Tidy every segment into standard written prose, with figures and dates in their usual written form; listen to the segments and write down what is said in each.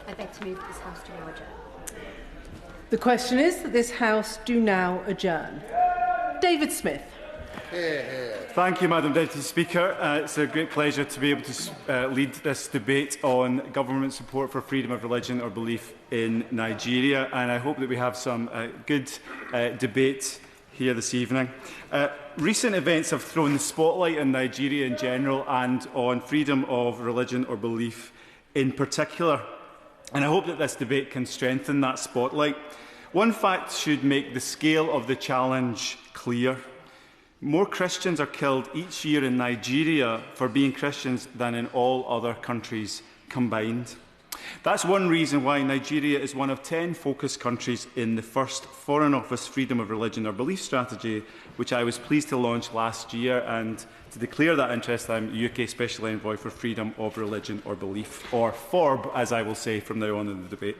I'd like to move that this House do now adjourn. The question is that this House do now adjourn. David Smith. Thank you, Madam Deputy Speaker. It's a great pleasure to be able to lead this debate on government support for freedom of religion or belief in Nigeria, and I hope that we have some good debate here this evening. Recent events have thrown the spotlight on Nigeria in general and on freedom of religion or belief in particular, and I hope that this debate can strengthen that spotlight. One fact should make the scale of the challenge clear. More Christians are killed each year in Nigeria for being Christians than in all other countries combined. That's one reason why Nigeria is one of 10 focus countries in the first Foreign Office Freedom of Religion or Belief strategy, which I was pleased to launch last year. And to declare that interest, I'm UK Special Envoy for Freedom of Religion or Belief, or FORB, as I will say from now on in the debate.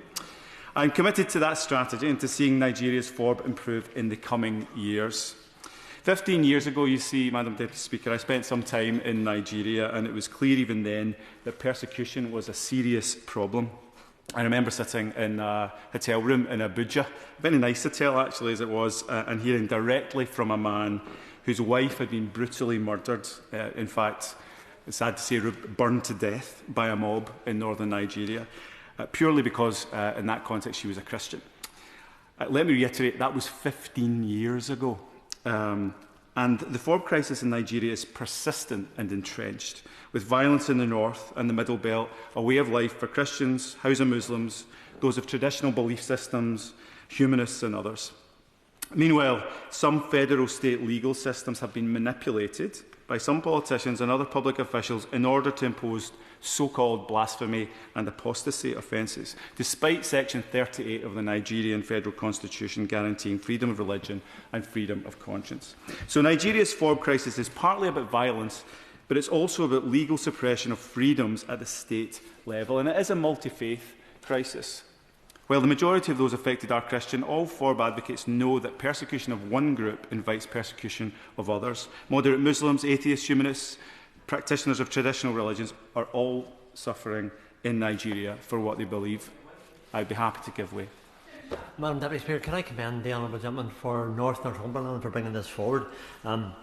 I'm committed to that strategy and to seeing Nigeria's FORB improve in the coming years. 15 years ago, you see, Madam Deputy Speaker, I spent some time in Nigeria, and it was clear even then that persecution was a serious problem. I remember sitting in a hotel room in Abuja, a very nice hotel actually as it was, and hearing directly from a man whose wife had been brutally murdered, in fact, it's sad to say, burned to death by a mob in northern Nigeria, purely because in that context she was a Christian. Let me reiterate, that was 15 years ago. And the FORB crisis in Nigeria is persistent and entrenched, with violence in the north and the middle belt, a way of life for Christians, Hausa Muslims, those of traditional belief systems, humanists and others. Meanwhile, some federal state legal systems have been manipulated by some politicians and other public officials in order to impose so-called blasphemy and apostasy offences, despite Section 38 of the Nigerian Federal Constitution guaranteeing freedom of religion and freedom of conscience. So Nigeria's FORB crisis is partly about violence, but it's also about legal suppression of freedoms at the state level, and it is a multi-faith crisis. While the majority of those affected are Christian, all FORB advocates know that persecution of one group invites persecution of others. Moderate Muslims, atheists, humanists, practitioners of traditional religions are all suffering in Nigeria for what they believe. I'd be happy to give way. Madam Deputy Speaker, can I commend the honourable gentleman for Northumberland for bringing this forward? I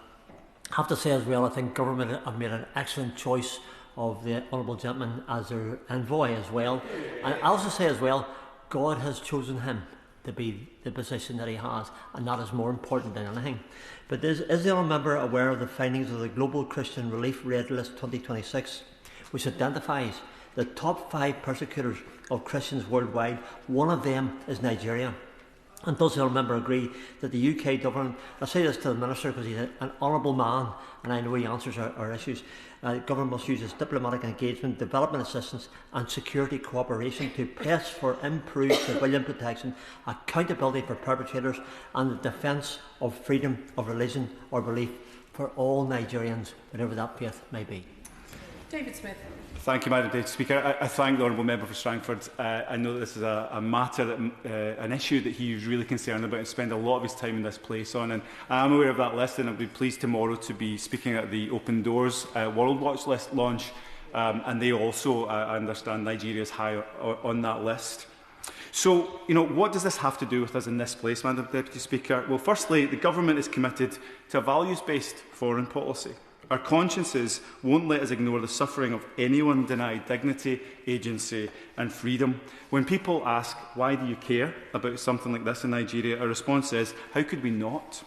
have to say as well, I think government have made an excellent choice of the honourable gentleman as their envoy as well. And I also say as well, God has chosen him to be the position that he has, and that is more important than anything. But is the honourable member aware of the findings of the Global Christian Relief Red List 2026, which identifies the top 5 persecutors of Christians worldwide? One of them is Nigeria. And does the honourable member agree that the UK government, I say this to the Minister because he's an honourable man and I know he answers our issues, government must use its diplomatic engagement, development assistance and security cooperation to press for improved civilian protection, accountability for perpetrators and the defence of freedom of religion or belief for all Nigerians, whatever that faith may be? David Smith. Thank you, Madam Deputy Speaker. I thank the Honourable Member for Strangford. I know that this is a matter, an issue that he is really concerned about and spends a lot of his time in this place on. And I am aware of that list, and I'll be pleased tomorrow to be speaking at the Open Doors World Watch List launch. And they also, I understand, Nigeria is high on that list. So, what does this have to do with us in this place, Madam Deputy Speaker? Well, firstly, the government is committed to a values-based foreign policy. Our consciences won't let us ignore the suffering of anyone denied dignity, agency and freedom. When people ask, why do you care about something like this in Nigeria, our response is, how could we not?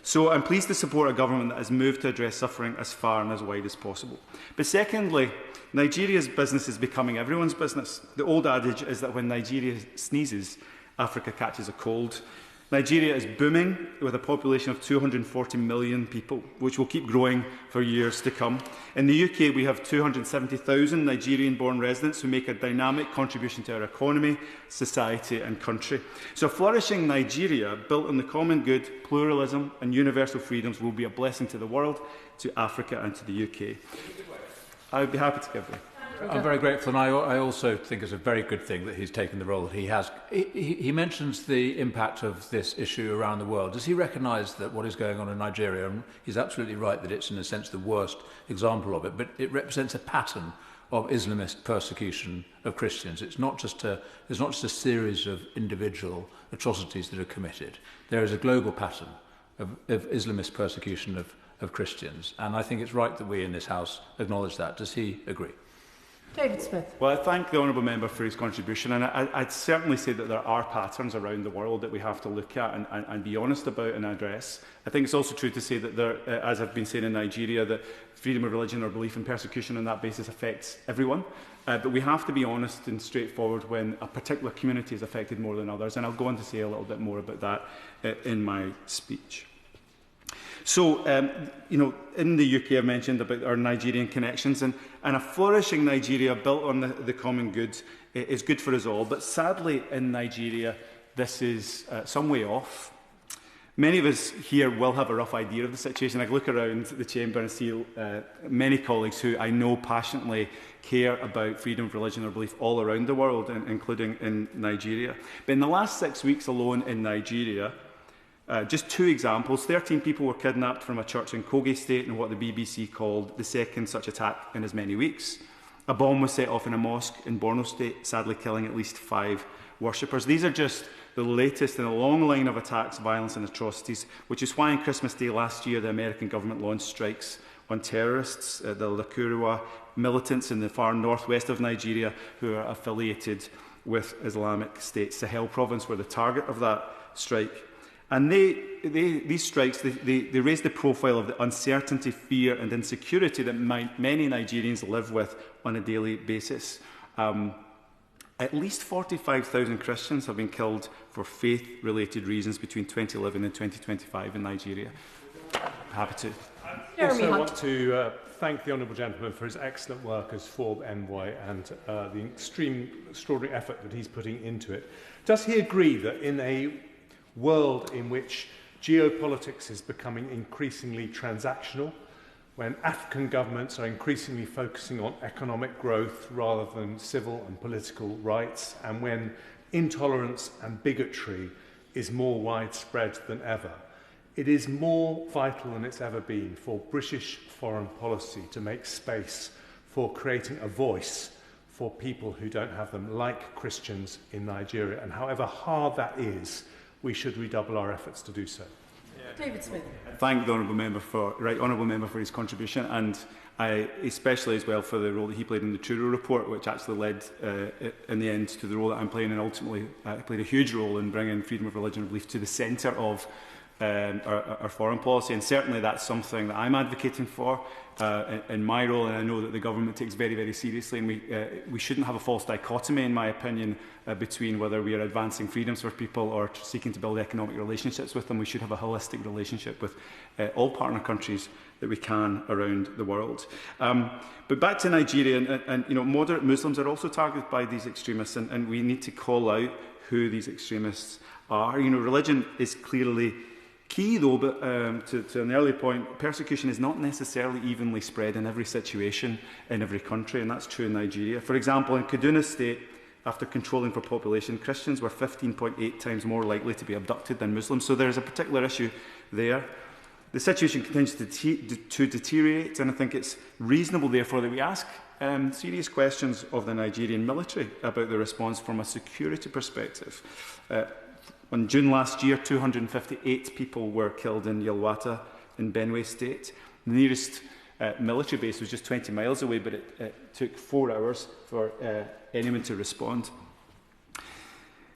So I'm pleased to support a government that has moved to address suffering as far and as wide as possible. But secondly, Nigeria's business is becoming everyone's business. The old adage is that when Nigeria sneezes, Africa catches a cold. Nigeria is booming with a population of 240 million people, which will keep growing for years to come. In the UK, we have 270,000 Nigerian-born residents who make a dynamic contribution to our economy, society and country. So a flourishing Nigeria, built on the common good, pluralism and universal freedoms, will be a blessing to the world, to Africa and to the UK. I would be happy to give way. I'm very grateful, and I also think it's a very good thing that he's taken the role that he has. He mentions the impact of this issue around the world. Does he recognise that what is going on in Nigeria, and he's absolutely right that it's in a sense the worst example of it, but it represents a pattern of Islamist persecution of Christians. It's not just a series of individual atrocities that are committed. There is a global pattern of Islamist persecution of Christians, and I think it's right that we in this House acknowledge that. Does he agree? David Smith. Well, I thank the honourable member for his contribution, and I'd certainly say that there are patterns around the world that we have to look at and be honest about and address. I think it's also true to say that there, as I've been saying in Nigeria, that freedom of religion or belief and persecution on that basis affects everyone. But we have to be honest and straightforward when a particular community is affected more than others, and I'll go on to say a little bit more about that in my speech. So, in the UK, I've mentioned about our Nigerian connections, and a flourishing Nigeria built on the common good is good for us all. But sadly, in Nigeria, this is some way off. Many of us here will have a rough idea of the situation. I look around the chamber and see many colleagues who I know passionately care about freedom of religion or belief all around the world, including in Nigeria. But in the last 6 weeks alone in Nigeria, just 2 examples. 13 people were kidnapped from a church in Kogi State in what the BBC called the second such attack in as many weeks. A bomb was set off in a mosque in Borno State, sadly killing at least 5 worshippers. These are just the latest in a long line of attacks, violence and atrocities, which is why on Christmas Day last year the American government launched strikes on terrorists, the Lakurua militants in the far northwest of Nigeria who are affiliated with Islamic State. Sahel province were the target of that strike. And these strikes, they raise the profile of the uncertainty, fear and insecurity that many Nigerians live with on a daily basis. At least 45,000 Christians have been killed for faith-related reasons between 2011 and 2025 in Nigeria. Happy to. I also want to thank the honourable gentleman for his excellent work as FORB Envoy and the extraordinary effort that he's putting into it. Does he agree that in a world in which geopolitics is becoming increasingly transactional, when African governments are increasingly focusing on economic growth rather than civil and political rights, and when intolerance and bigotry is more widespread than ever, it is more vital than it's ever been for British foreign policy to make space for creating a voice for people who don't have them, like Christians in Nigeria. And however hard that is, we should redouble our efforts to do so. David Smith. Thank the honourable member for his contribution, and I especially as well for the role that he played in the Truro report, which actually led in the end to the role that I'm playing, and ultimately played a huge role in bringing freedom of religion and belief to the centre of our foreign policy. And certainly that's something that I'm advocating for in my role, and I know that the government takes very, very seriously, and we shouldn't have a false dichotomy, in my opinion, between whether we are advancing freedoms for people or seeking to build economic relationships with them. We should have a holistic relationship with all partner countries that we can around the world. But back to Nigeria, and moderate Muslims are also targeted by these extremists, and we need to call out who these extremists are. Religion is clearly key, though, but to an earlier point, persecution is not necessarily evenly spread in every situation in every country, and that's true in Nigeria. For example, in Kaduna State, after controlling for population, Christians were 15.8 times more likely to be abducted than Muslims, so there is a particular issue there. The situation continues to deteriorate, and I think it's reasonable, therefore, that we ask serious questions of the Nigerian military about the response from a security perspective. In June last year, 258 people were killed in Yelwata in Benue State. The nearest military base was just 20 miles away, but it took 4 hours for anyone to respond.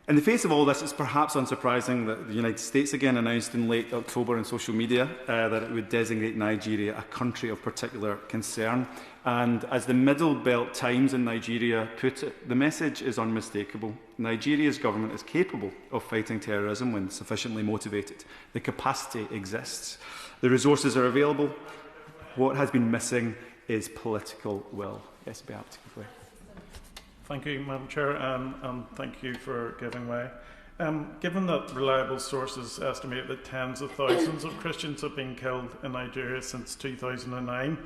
In the face of all this, it's perhaps unsurprising that the United States again announced in late October on social media that it would designate Nigeria a country of particular concern. And as the Middle Belt Times in Nigeria put it, the message is unmistakable. Nigeria's government is capable of fighting terrorism when sufficiently motivated. The capacity exists. The resources are available. What has been missing is political will. Yes, be happy to conclude. Thank you, Madam Chair, and thank you for giving way. Given that reliable sources estimate that tens of thousands of Christians have been killed in Nigeria since 2009,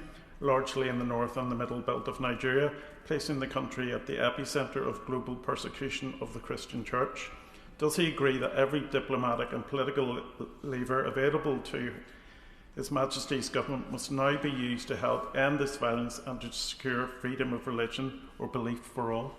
largely in the north and the middle belt of Nigeria, placing the country at the epicentre of global persecution of the Christian Church, does he agree that every diplomatic and political lever available to His Majesty's Government must now be used to help end this violence and to secure freedom of religion or belief for all.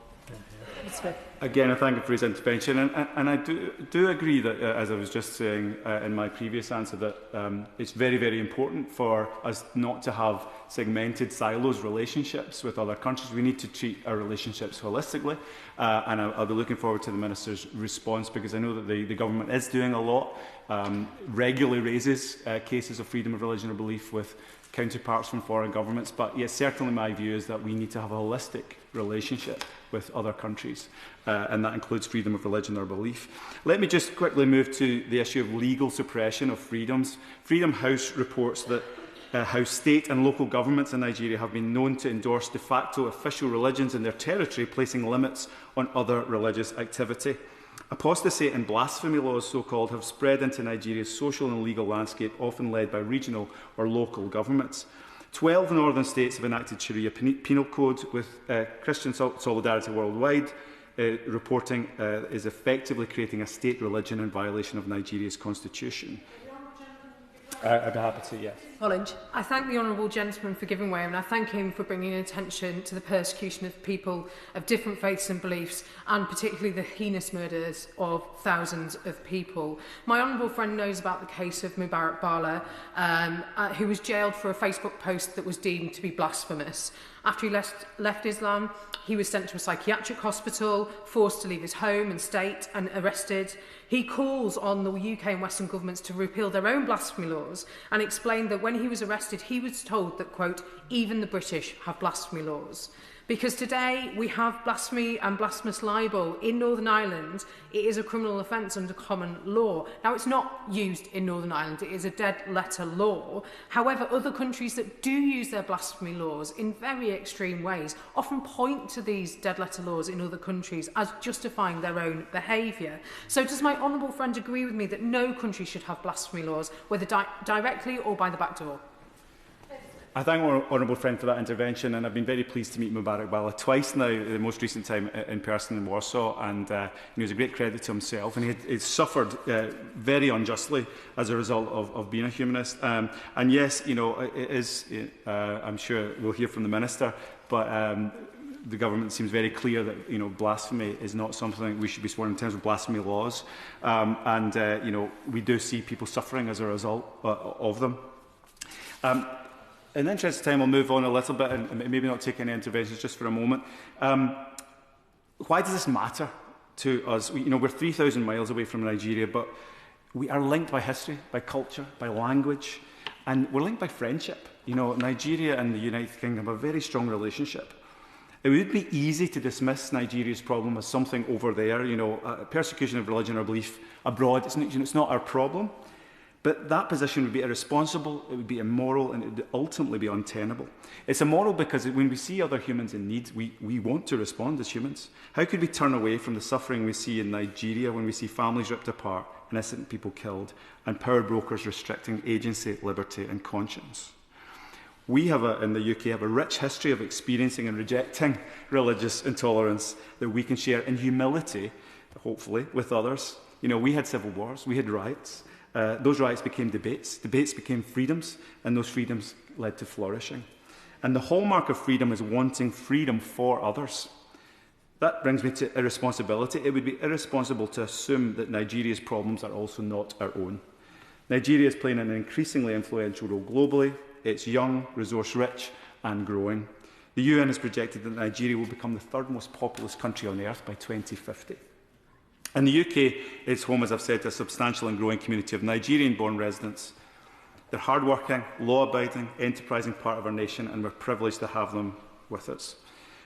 Again, I thank him for his intervention, and I do agree that, as I was just saying in my previous answer, that it's very, very important for us not to have segmented silos relationships with other countries. We need to treat our relationships holistically, and I'll be looking forward to the Minister's response, because I know that the Government is doing a lot, regularly raises cases of freedom of religion or belief with counterparts from foreign governments, but yes, certainly my view is that we need to have a holistic relationship with other countries, and that includes freedom of religion or belief. Let me just quickly move to the issue of legal suppression of freedoms. Freedom House reports that how state and local governments in Nigeria have been known to endorse de facto official religions in their territory, placing limits on other religious activity. Apostasy and blasphemy laws, so-called, have spread into Nigeria's social and legal landscape, often led by regional or local governments. 12 northern states have enacted Sharia penal code, with Christian Solidarity Worldwide reporting is effectively creating a state religion in violation of Nigeria's constitution. I'd be happy to, yes. Orange. I thank the honourable gentleman for giving way, and I thank him for bringing attention to the persecution of people of different faiths and beliefs, and particularly the heinous murders of thousands of people. My honourable friend knows about the case of Mubarak Bala, who was jailed for a Facebook post that was deemed to be blasphemous. After he left Islam, he was sent to a psychiatric hospital, forced to leave his home and state, and arrested. He calls on the UK and Western governments to repeal their own blasphemy laws, and explained that when he was arrested, he was told that, quote, even the British have blasphemy laws. Because today we have blasphemy and blasphemous libel in Northern Ireland. It is a criminal offence under common law. Now, it's not used in Northern Ireland. It is a dead letter law. However, other countries that do use their blasphemy laws in very extreme ways often point to these dead letter laws in other countries as justifying their own behaviour. So does my honourable friend agree with me that no country should have blasphemy laws, whether directly or by the back door? I thank my honourable friend for that intervention, and I've been very pleased to meet Mubarak Bala twice now, the most recent time in person in Warsaw, and it was a great credit to himself, and he suffered very unjustly as a result of being a humanist. And yes, you know, it is, I'm sure we'll hear from the Minister, but the government seems very clear that, you know, blasphemy is not something we should be sworn in terms of blasphemy laws, and you know, we do see people suffering as a result of them. In the interest of time, I'll move on a little bit and maybe not take any interventions just for a moment. Why does this matter to us? We're 3,000 miles away from Nigeria, but we are linked by history, by culture, by language, and we're linked by friendship. You know, Nigeria and the United Kingdom have a very strong relationship. It would be easy to dismiss Nigeria's problem as something over there, you know, persecution of religion or belief abroad. It's not our problem. But that position would be irresponsible, it would be immoral, and it would ultimately be untenable. It's immoral because when we see other humans in need, we want to respond as humans. How could we turn away from the suffering we see in Nigeria when we see families ripped apart, innocent people killed, and power brokers restricting agency, liberty and conscience? We in the UK have a rich history of experiencing and rejecting religious intolerance that we can share in humility, hopefully, with others. You know, we had civil wars, we had riots. Those riots became debates became freedoms, and those freedoms led to flourishing. And the hallmark of freedom is wanting freedom for others. That brings me to irresponsibility. It would be irresponsible to assume that Nigeria's problems are also not our own. Nigeria is playing an increasingly influential role globally. It's young, resource-rich and growing. The UN has projected that Nigeria will become the third most populous country on earth by 2050. In the UK, it's home, as I've said, to a substantial and growing community of Nigerian-born residents. They're hard-working, law-abiding, enterprising part of our nation, and we're privileged to have them with us.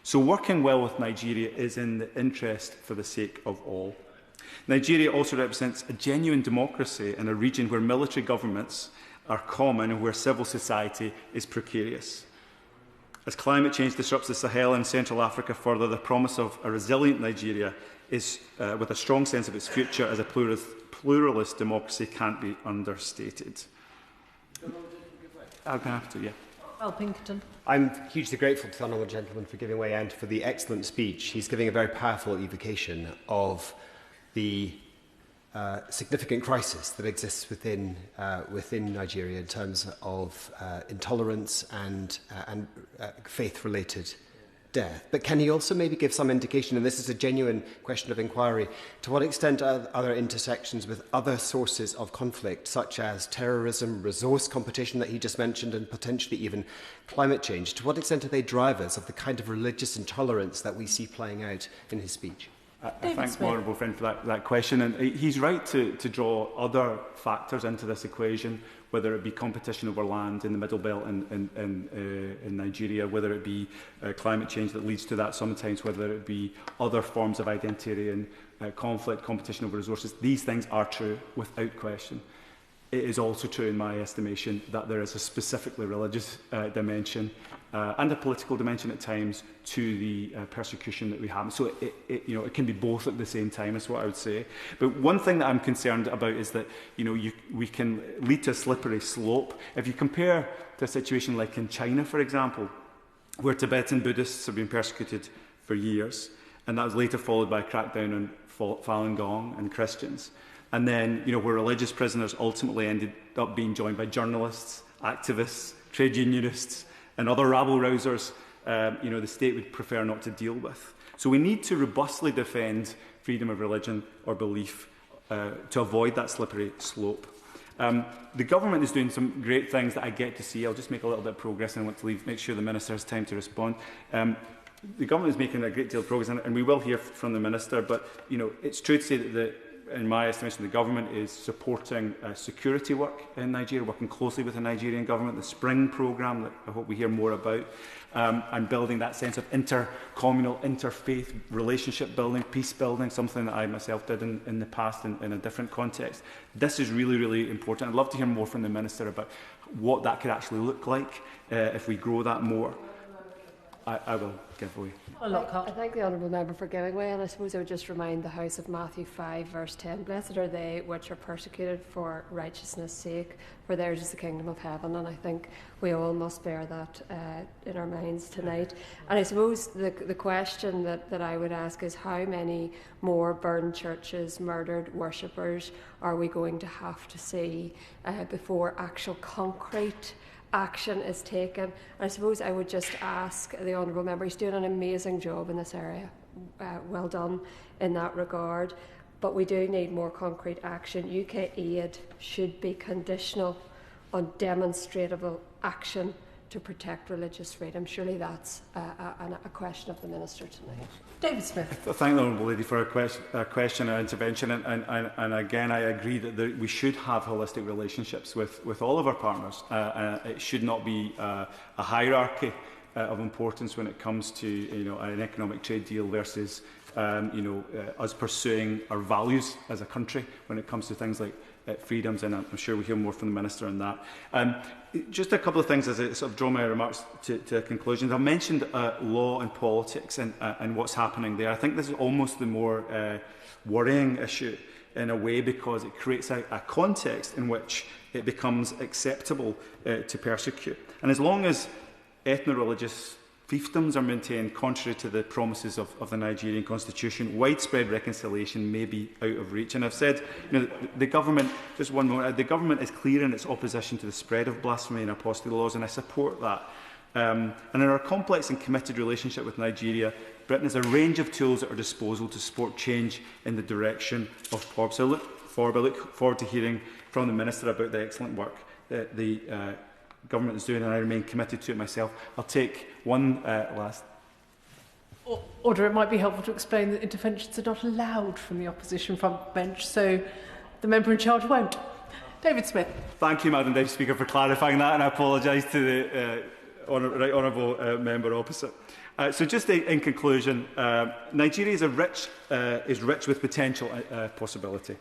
So working well with Nigeria is in the interest for the sake of all. Nigeria also represents a genuine democracy in a region where military governments are common and where civil society is precarious. As climate change disrupts the Sahel and Central Africa further, the promise of a resilient Nigeria is, with a strong sense of its future as a pluralist democracy, can't be understated. I'm happy to, yeah. Well, Pinkerton. I'm hugely grateful to the honourable gentleman for giving way and for the excellent speech. He's giving a very powerful evocation of the significant crisis that exists within Nigeria in terms of intolerance and faith-related death. But can he also maybe give some indication, and this is a genuine question of inquiry, to what extent are there intersections with other sources of conflict, such as terrorism, resource competition that he just mentioned, and potentially even climate change? To what extent are they drivers of the kind of religious intolerance that we see playing out in his speech? I thank my honourable friend for that question, and he's right to draw other factors into this equation, whether it be competition over land in the Middle Belt in Nigeria, whether it be climate change that leads to that sometimes, whether it be other forms of identitarian conflict, competition over resources. These things are true without question. It is also true, in my estimation, that there is a specifically religious dimension and a political dimension at times to the persecution that we have. So it can be both at the same time, is what I would say. But one thing that I'm concerned about is that we can lead to a slippery slope. If you compare to a situation like in China, for example, where Tibetan Buddhists have been persecuted for years, and that was later followed by a crackdown on Falun Gong and Christians. And then, where religious prisoners ultimately ended up being joined by journalists, activists, trade unionists, and other rabble-rousers, the state would prefer not to deal with. So we need to robustly defend freedom of religion or belief to avoid that slippery slope. The government is doing some great things that I get to see. I'll just make a little bit of progress, and I want to make sure the Minister has time to respond. The government is making a great deal of progress, and we will hear from the Minister, but it's true to say that in my estimation, the government is supporting security work in Nigeria, working closely with the Nigerian government, the Spring programme that I hope we hear more about, and building that sense of intercommunal, interfaith relationship building, peace building, something that I myself did in the past in a different context. This is really, really important. I'd love to hear more from the Minister about what that could actually look like if we grow that more. I will give away. I thank the honourable member for giving way, and I suppose I would just remind the House of Matthew 5 verse 10, "Blessed are they which are persecuted for righteousness' sake, for theirs is the kingdom of heaven." And I think we all must bear that in our minds tonight. And I suppose the question that I would ask is, how many more burned churches, murdered worshippers are we going to have to see before actual concrete action is taken? I suppose I would just ask the honourable member, he's doing an amazing job in this area, well done in that regard, but we do need more concrete action. UK aid should be conditional on demonstrable action to protect religious freedom. Surely that's a question of the Minister tonight. David Smith. I thank the Honourable Lady for a question and intervention, and again I agree that we should have holistic relationships with all of our partners. It should not be a hierarchy of importance when it comes to an economic trade deal versus us pursuing our values as a country when it comes to things like freedoms, and I'm sure we'll hear more from the Minister on that. Just a couple of things as I sort of draw my remarks to a conclusion. I mentioned law and politics and what's happening there. I think this is almost the more worrying issue in a way, because it creates a context in which it becomes acceptable to persecute. And as long as ethno-religious fiefdoms are maintained contrary to the promises of the Nigerian constitution, widespread reconciliation may be out of reach. And I've said, the government, just one moment, the government is clear in its opposition to the spread of blasphemy and apostasy laws, and I support that. And in our complex and committed relationship with Nigeria, Britain has a range of tools at our disposal to support change in the direction of FORB. So I look forward to hearing from the Minister about the excellent work that the government is doing, and I remain committed to it myself. I'll take one last. Order, it might be helpful to explain that interventions are not allowed from the opposition front bench, so the member in charge won't. David Smith. Thank you, Madam Deputy Speaker, for clarifying that, and I apologise to the honourable member opposite. So just in conclusion, Nigeria is rich with potential possibility.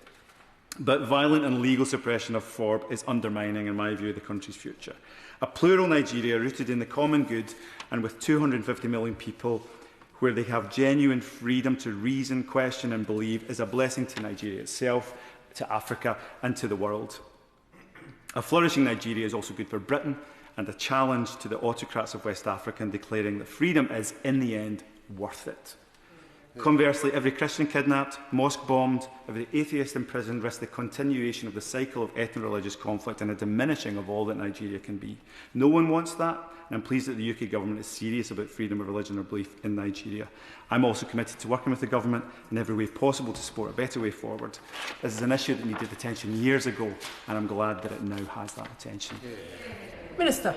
But violent and legal suppression of FORB is undermining, in my view, the country's future. A plural Nigeria rooted in the common good and with 250 million people where they have genuine freedom to reason, question and believe is a blessing to Nigeria itself, to Africa and to the world. A flourishing Nigeria is also good for Britain and a challenge to the autocrats of West Africa in declaring that freedom is, in the end, worth it. Conversely, every Christian kidnapped, mosque bombed, every atheist imprisoned risks the continuation of the cycle of ethno-religious conflict and a diminishing of all that Nigeria can be. No one wants that, and I'm pleased that the UK government is serious about freedom of religion or belief in Nigeria. I'm also committed to working with the government in every way possible to support a better way forward. This is an issue that needed attention years ago, and I'm glad that it now has that attention. Minister.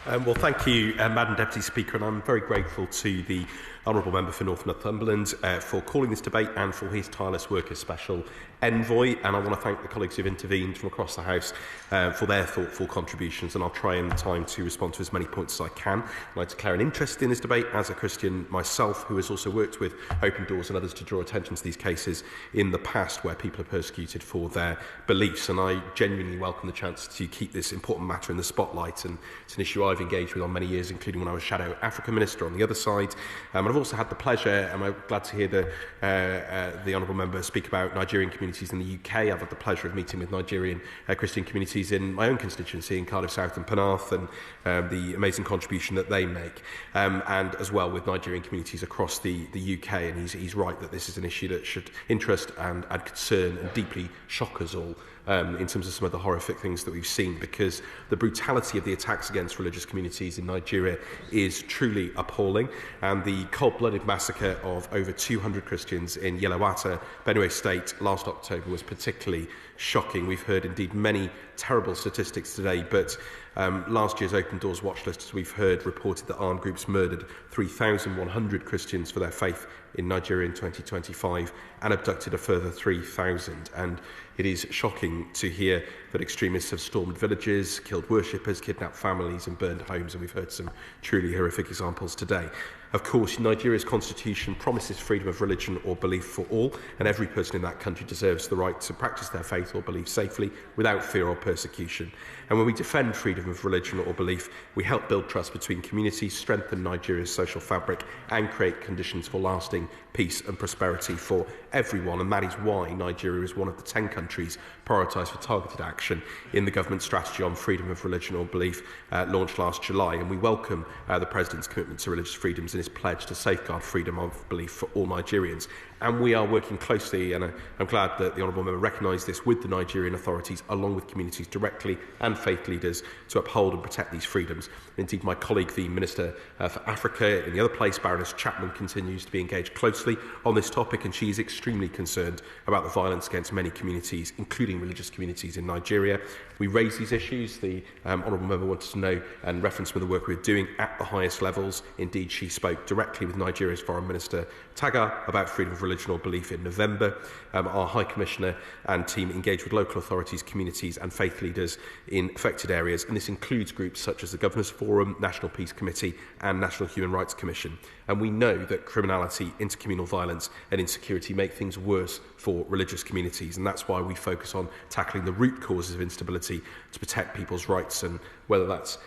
Well, thank you, Madam Deputy Speaker, and I'm very grateful to the Honourable Member for North Northumberland for calling this debate and for his tireless work as Special Envoy. And I want to thank the colleagues who've intervened from across the House for their thoughtful contributions, and I'll try in time to respond to as many points as I can. I'd like to declare an interest in this debate as a Christian myself, who has also worked with Open Doors and others to draw attention to these cases in the past where people are persecuted for their beliefs. And I genuinely welcome the chance to keep this important matter in the spotlight, and it's an issue I've engaged with on many years, including when I was Shadow Africa Minister on the other side. And I've also had the pleasure, and I'm glad to hear the Honourable Member speak about Nigerian communities in the UK. I've had the pleasure of meeting with Nigerian Christian communities in my own constituency in Cardiff South and Penarth, and the amazing contribution that they make, and as well with Nigerian communities across the UK. And he's right that this is an issue that should interest and concern and deeply shock us all. In terms of some of the horrific things that we've seen, because the brutality of the attacks against religious communities in Nigeria is truly appalling, and the cold-blooded massacre of over 200 Christians in Yelawata, Benue State last October was particularly shocking. We've heard indeed many terrible statistics today, but last year's Open Doors watch list, as we've heard, reported that armed groups murdered 3,100 Christians for their faith in Nigeria in 2025 and abducted a further 3,000. And it is shocking to hear that extremists have stormed villages, killed worshippers, kidnapped families and burned homes, and we've heard some truly horrific examples today. Of course, Nigeria's constitution promises freedom of religion or belief for all, and every person in that country deserves the right to practice their faith or belief safely without fear or persecution. And when we defend freedom of religion or belief, we help build trust between communities, strengthen Nigeria's social fabric, and create conditions for lasting peace and prosperity for everyone. And that is why Nigeria is one of the 10 countries prioritised for targeted action in the government strategy on freedom of religion or belief launched last July. And we welcome the President's commitment to religious freedoms and his pledge to safeguard freedom of belief for all Nigerians. And we are working closely, and I'm glad that the Honourable Member recognised this, with the Nigerian authorities, along with communities directly and faith leaders, to uphold and protect these freedoms. Indeed, my colleague, the Minister for Africa in the other place, Baroness Chapman, continues to be engaged closely on this topic, and she is extremely concerned about the violence against many communities, including religious communities in Nigeria. We raise these issues. The Honourable Member wanted to know and reference some of the work we're doing at the highest levels. Indeed, she spoke directly with Nigeria's Foreign Minister Taga about freedom of religion or belief in November. Our High Commissioner and team engage with local authorities, communities and faith leaders in affected areas, and this includes groups such as the Governors Forum, National Peace Committee and National Human Rights Commission. And we know that criminality, intercommunal violence and insecurity make things worse for religious communities, and that's why we focus on tackling the root causes of instability to protect people's rights, and whether that's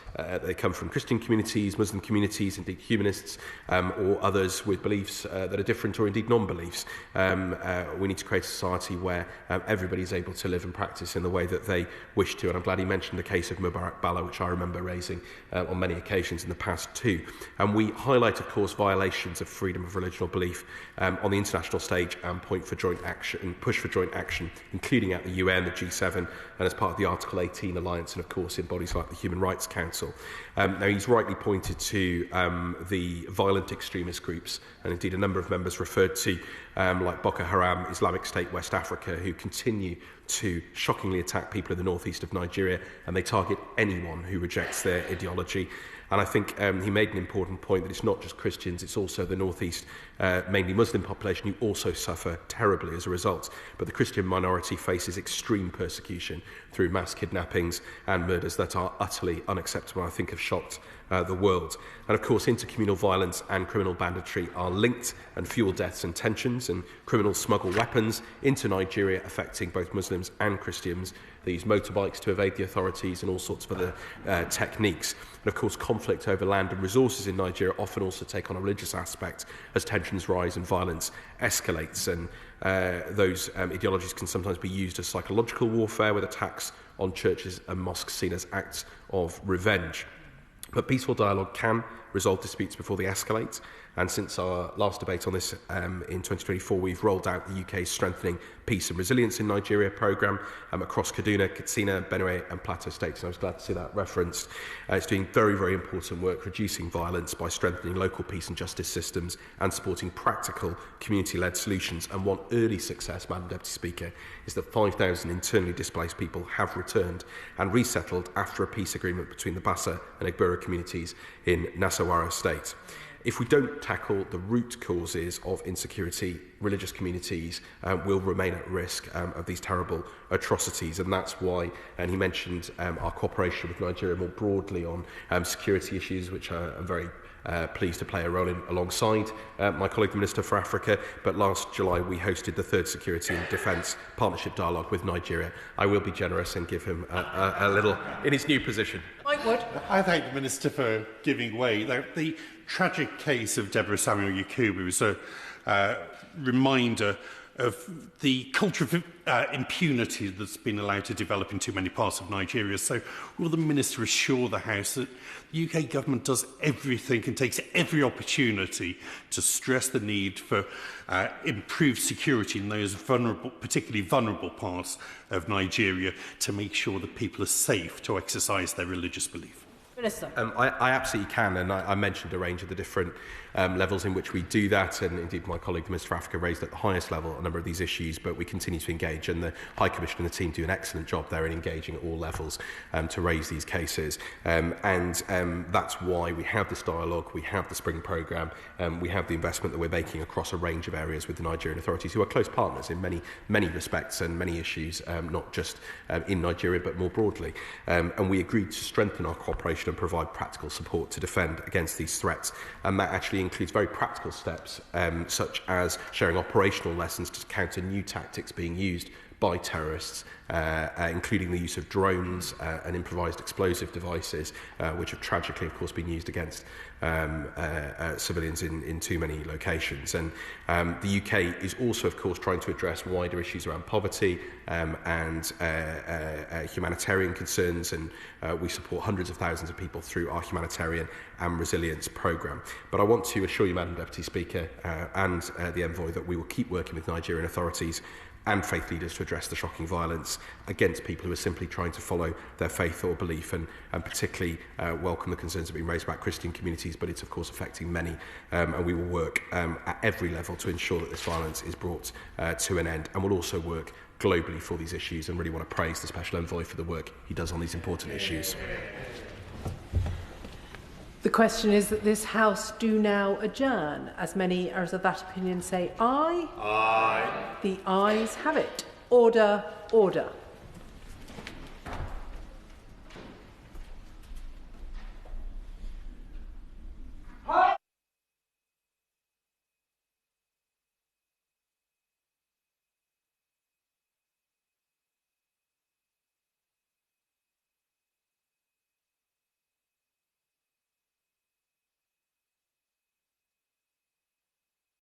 they come from Christian communities, Muslim communities, indeed humanists, or others with beliefs that are different, or indeed non-beliefs. We need to create a society where everybody is able to live and practice in the way that they wish to. And I'm glad he mentioned the case of Mubarak Bala, which I remember raising on many occasions in the past too. And we highlight, of course, violations of freedom of religion or belief on the international stage, and push for joint action, including at the UN, the G7, and as part of the Article 18 Alliance, and of course in bodies like the Human Rights Council. Now, he's rightly pointed to the violent extremist groups, and indeed a number of members referred to like Boko Haram, Islamic State West Africa, who continue to shockingly attack people in the northeast of Nigeria, and they target anyone who rejects their ideology. And I think he made an important point that it's not just Christians, it's also the northeast, mainly Muslim population, who also suffer terribly as a result. But the Christian minority faces extreme persecution through mass kidnappings and murders that are utterly unacceptable, I think have shocked the world. And of course, intercommunal violence and criminal banditry are linked and fuel deaths and tensions, and criminals smuggle weapons into Nigeria, affecting both Muslims and Christians. They use motorbikes to evade the authorities and all sorts of other techniques. And of course, conflict over land and resources in Nigeria often also take on a religious aspect as tensions rise and violence escalates. And those ideologies can sometimes be used as psychological warfare, with attacks on churches and mosques seen as acts of revenge. But peaceful dialogue can resolve disputes before they escalate. And since our last debate on this in 2024, we've rolled out the UK's Strengthening Peace and Resilience in Nigeria programme across Kaduna, Katsina, Benue and Plateau states. And I was glad to see that referenced. It's doing very, very important work reducing violence by strengthening local peace and justice systems and supporting practical community-led solutions. And one early success, Madam Deputy Speaker, is that 5,000 internally displaced people have returned and resettled after a peace agreement between the Bassa and Igbura communities in Nasawara State. If we don't tackle the root causes of insecurity, religious communities will remain at risk of these terrible atrocities. And that's why, and he mentioned our cooperation with Nigeria more broadly on security issues, which I'm very pleased to play a role in alongside my colleague, the Minister for Africa. But last July, we hosted the third Security and Defence Partnership Dialogue with Nigeria. I will be generous and give him a little in his new position. I would. I thank the Minister for giving way. The tragic case of Deborah Samuel Yakubu was a reminder of the culture of impunity that's been allowed to develop in too many parts of Nigeria. So will the Minister assure the House that the UK government does everything and takes every opportunity to stress the need for improved security in those vulnerable, particularly vulnerable parts of Nigeria, to make sure that people are safe to exercise their religious belief? Minister. I absolutely can, and I mentioned a range of the different levels in which we do that, and indeed my colleague, the Minister for Africa, raised at the highest level a number of these issues, but we continue to engage, and the High Commissioner and the team do an excellent job there in engaging at all levels to raise these cases. That's why we have this dialogue, we have the Spring Programme, we have the investment that we're making across a range of areas with the Nigerian authorities, who are close partners in many respects and many issues, not just in Nigeria, but more broadly. And we agreed to strengthen our cooperation and provide practical support to defend against these threats. And that actually includes very practical steps, such as sharing operational lessons to counter new tactics being used by terrorists, including the use of drones and improvised explosive devices, which have tragically, of course, been used against civilians in too many locations. And the UK is also, of course, trying to address wider issues around poverty and humanitarian concerns, and we support hundreds of thousands of people through our humanitarian and resilience programme. But I want to assure you, Madam Deputy Speaker, and the Envoy, that we will keep working with Nigerian authorities and faith leaders to address the shocking violence against people who are simply trying to follow their faith or belief, and particularly welcome the concerns that have been raised about Christian communities, but it's of course affecting many, and we will work at every level to ensure that this violence is brought to an end, and we'll also work globally for these issues, and really want to praise the Special Envoy for the work he does on these important issues. The question is that this House do now adjourn. As many as of that opinion say aye. Aye. The ayes have it. Order, order.